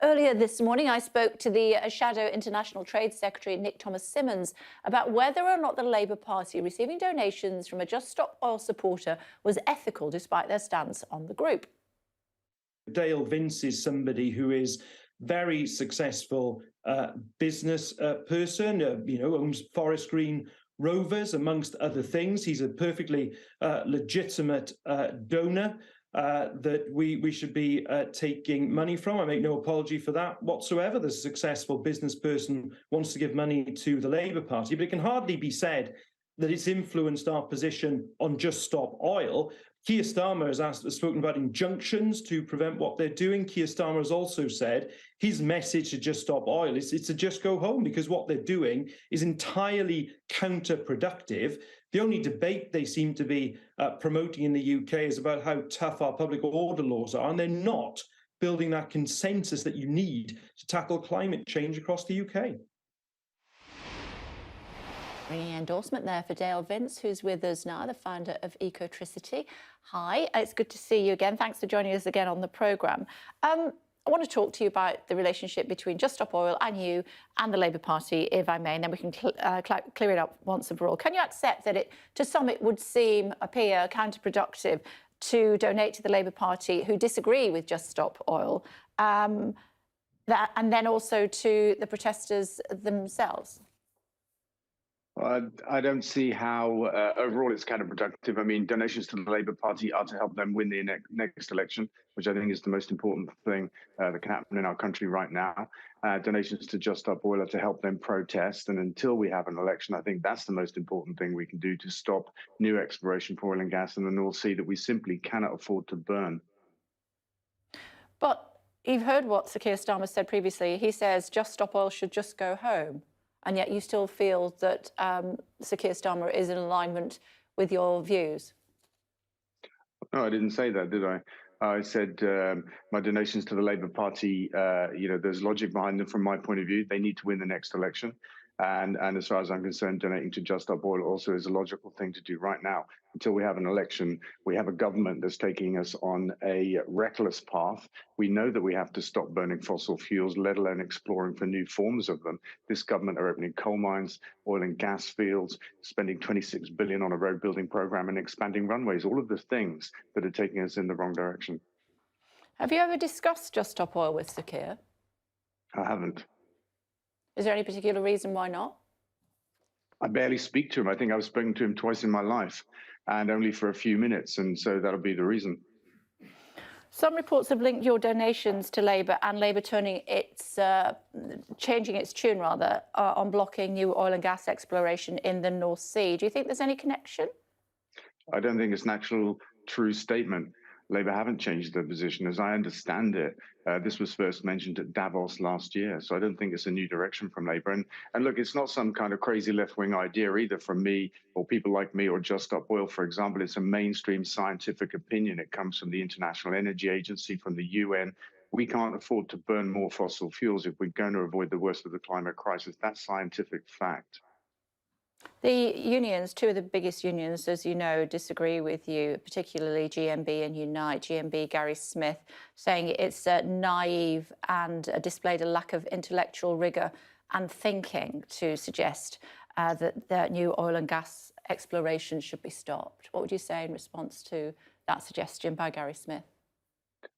Earlier this morning, I spoke to the Shadow International Trade Secretary, Nick Thomas-Symonds, about whether or not the Labour Party receiving donations from a Just Stop Oil supporter was ethical despite their stance on the group. Dale Vince is somebody who is very successful business person, owns Forest Green Rovers, amongst other things. He's a perfectly legitimate donor that we should be taking money from. I make no apology for that whatsoever. The successful business person wants to give money to the Labour Party, but it can hardly be said that it's influenced our position on Just Stop Oil. Keir Starmer has spoken about injunctions to prevent what they're doing. Keir Starmer has also said his message to Just Stop Oil is to just go home, because what they're doing is entirely counterproductive. The only debate they seem to be promoting in the UK is about how tough our public order laws are, and they're not building that consensus that you need to tackle climate change across the UK. Ringing endorsement there for Dale Vince, who's with us now, the founder of Ecotricity. Hi, it's good to see you again. Thanks for joining us again on the programme. I want to talk to you about the relationship between Just Stop Oil and you and the Labour Party, if I may, and then we can clear it up once and for all. Can you accept that to some it would appear counterproductive to donate to the Labour Party who disagree with Just Stop Oil, and then also to the protesters themselves? I don't see how overall it's counterproductive. I mean, donations to the Labour Party are to help them win the next election, which I think is the most important thing that can happen in our country right now. Donations to Just Stop Oil are to help them protest. And until we have an election, I think that's the most important thing we can do to stop new exploration for oil and gas in the North Sea that we simply cannot afford to burn. But you've heard what Sir Keir Starmer said previously. He says Just Stop Oil should just go home. And yet you still feel that Sir Keir Starmer is in alignment with your views? No, I didn't say that, did I? I said my donations to the Labour Party, there's logic behind them from my point of view. They need to win the next election. And as far as I'm concerned, donating to Just Stop Oil also is a logical thing to do right now. Until we have an election, we have a government that's taking us on a reckless path. We know that we have to stop burning fossil fuels, let alone exploring for new forms of them. This government are opening coal mines, oil and gas fields, spending $26 billion on a road building program and expanding runways, all of the things that are taking us in the wrong direction. Have you ever discussed Just Stop Oil with Sir Keir? I haven't. Is there any particular reason why not? I barely speak to him. I think I've spoken to him twice in my life, and only for a few minutes, and so that'll be the reason. Some reports have linked your donations to Labour and Labour changing its tune on blocking new oil and gas exploration in the North Sea. Do you think there's any connection? I don't think it's an actual true statement. Labour haven't changed their position. As I understand it, this was first mentioned at Davos last year. So I don't think it's a new direction from Labour. And look, it's not some kind of crazy left-wing idea either from me or people like me or Just Stop Oil, for example. It's a mainstream scientific opinion. It comes from the International Energy Agency, from the UN. We can't afford to burn more fossil fuels if we're going to avoid the worst of the climate crisis. That's scientific fact. The unions, two of the biggest unions, as you know, disagree with you, particularly GMB and Unite. GMB, Gary Smith, saying it's naive and displayed a lack of intellectual rigour and thinking to suggest that the new oil and gas exploration should be stopped. What would you say in response to that suggestion by Gary Smith?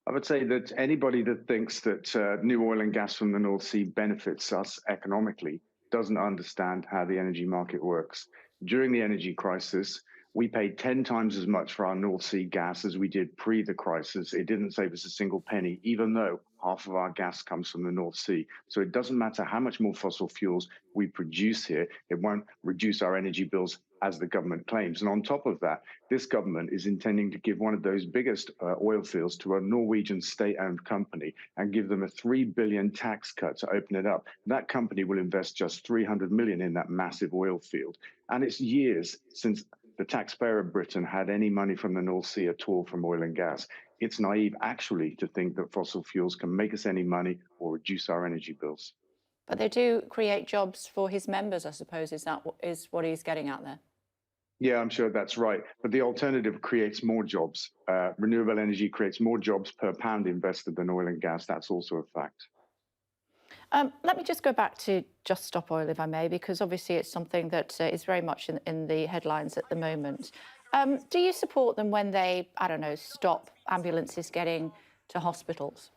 I would say that anybody that thinks that new oil and gas from the North Sea benefits us economically doesn't understand how the energy market works. During the energy crisis, we paid 10 times as much for our North Sea gas as we did pre the crisis. It didn't save us a single penny, even though half of our gas comes from the North Sea. So it doesn't matter how much more fossil fuels we produce here, it won't reduce our energy bills as the government claims. And on top of that, this government is intending to give one of those biggest oil fields to a Norwegian state-owned company and give them a $3 billion tax cut to open it up. That company will invest just $300 million in that massive oil field. And it's years since the taxpayer of Britain had any money from the North Sea at all from oil and gas. It's naive, actually, to think that fossil fuels can make us any money or reduce our energy bills. But they do create jobs for his members, I suppose. Is what he's getting at there? Yeah, I'm sure that's right. But the alternative creates more jobs. Renewable energy creates more jobs per pound invested than oil and gas. That's also a fact. Let me just go back to Just Stop Oil, if I may, because obviously it's something that is very much in the headlines at the moment. Do you support them when they, I don't know, stop ambulances getting to hospitals?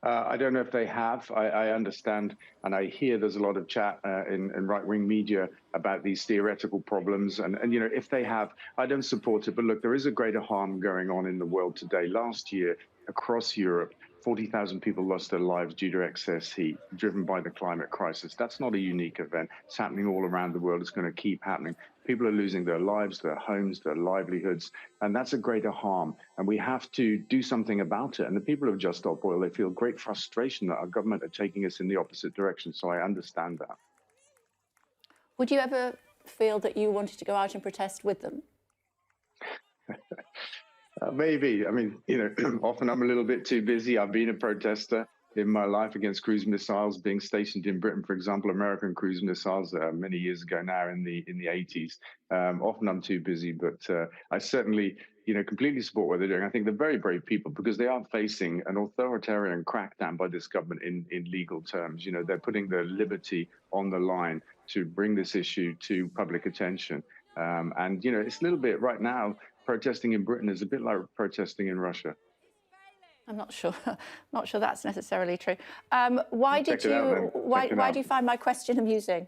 I don't know if they have. I understand and I hear there's a lot of chat in right-wing media about these theoretical problems. And, you know, if they have, I don't support it. But look, there is a greater harm going on in the world today. Last year, across Europe, 40,000 people lost their lives due to excess heat, driven by the climate crisis. That's not a unique event. It's happening all around the world. It's going to keep happening. People are losing their lives, their homes, their livelihoods, and that's a greater harm. And we have to do something about it. And the people of Just Stop Oil, they feel great frustration that our government are taking us in the opposite direction. So I understand that. Would you ever feel that you wanted to go out and protest with them? Maybe. I mean, you know, often I'm a little bit too busy. I've been a protester in my life against cruise missiles being stationed in Britain, for example, American cruise missiles many years ago now in the 80s. Often I'm too busy, but I certainly, you know, completely support what they're doing. I think they're very brave people because they are facing an authoritarian crackdown by this government in legal terms. You know, they're putting their liberty on the line to bring this issue to public attention. And, you know, it's a little bit right now, protesting in Britain is a bit like protesting in Russia. I'm not sure. Not sure that's necessarily true. Why Check did it out, you? then. Why Check it out. do you find my question amusing?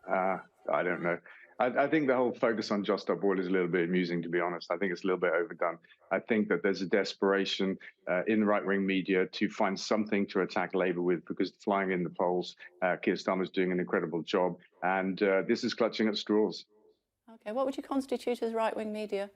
I don't know. I think the whole focus on Just Stop Oil is a little bit amusing, to be honest. I think it's a little bit overdone. I think that there's a desperation in the right-wing media to find something to attack Labour with, because flying in the polls, Keir Starmer's doing an incredible job, and this is clutching at straws. Okay, what would you constitute as right-wing media?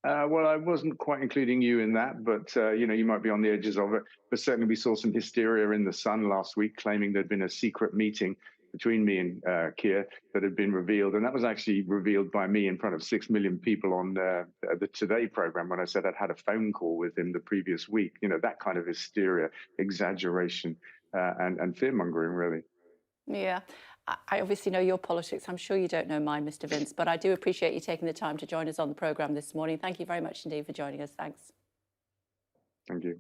Well, I wasn't quite including you in that, but you know, you might be on the edges of it. But certainly, we saw some hysteria in the Sun last week, claiming there'd been a secret meeting between me and Keir that had been revealed, and that was actually revealed by me in front of 6 million people on the Today program when I said I'd had a phone call with him the previous week. You know, that kind of hysteria, exaggeration, and fear mongering, really. Yeah, I obviously know your politics. I'm sure you don't know mine, Mr. Vince, but I do appreciate you taking the time to join us on the programme this morning. Thank you very much indeed for joining us. Thanks. Thank you.